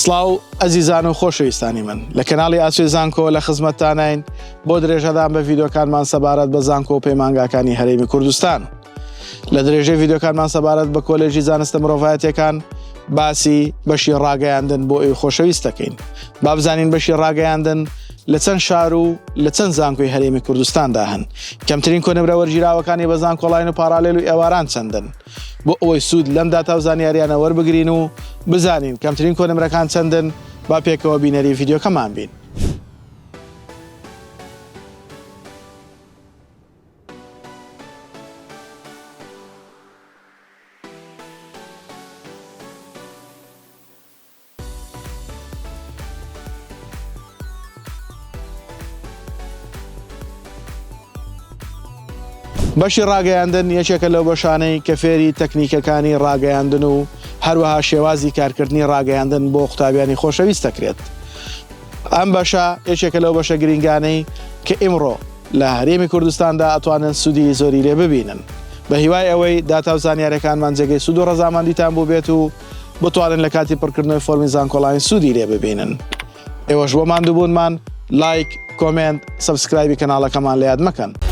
سڵاو ئەزیزان و خۆشەویستانی من لە کەناڵی ئاسوی زانکۆ لە خزمەتتانین بۆ درێژەدان بە ڤیدۆکانمان سەبارەت بە زانکۆ و پەیمانگاکانی هەرێمی کوردستان. لە درێژەی ڤیدۆکانمان سەبارەت بە کۆلێژی زانستە مرۆڤایەتیەکان باسی بەشی ڕاگەیاندن بۆ ئێوە خۆشەویست دەکەین. با بزانین بەشی ڕاگەیاندن لە چەند شار و لە چەند زانکۆی هەرێمی کوردستاندا هەن. کەمترین کۆنەبرە وەرگیراوەکانی بە زانکۆڵاین و پارالێل و ئێواران چەندن بۆ ئەوەی سوود لەم داتا و زانیاریانە وەربگرین و بزانین کەمترین کۆنەبرەکان چەندن با پێکەوە بینەری ڤیدۆکەمان بین. بەشی ڕاگەیاندن یەکێکە لەو بەشانەی کە فێری تەکنیکەکانی ڕاگەیاندن و هەروەها شێوازی کارکردنی ڕاگەیاندن بۆ قوتابیانی خۆشەویست دەکرێت. ئەم بەشە یەکێکە لەو بەشە گرنگانەی کە ئیمڕۆ لە هەرێمی کوردستاندا ئەتوانن سوودی زۆری لێ ببینن بە هیوای ئەوەی داتا و زانیاریەکانمان جێگەی سوود و ڕەزامەندیتان بۆ بێت و بتوانن لە کاتی پڕکردنەوەی فۆرمی زانکۆڵاین سوودی لێ ببینن. ئێوەش بۆ ماندووبوونمان لایک، کۆمنت، سەبسکرایبی کەناڵەکەمان لە یاد مەکەن.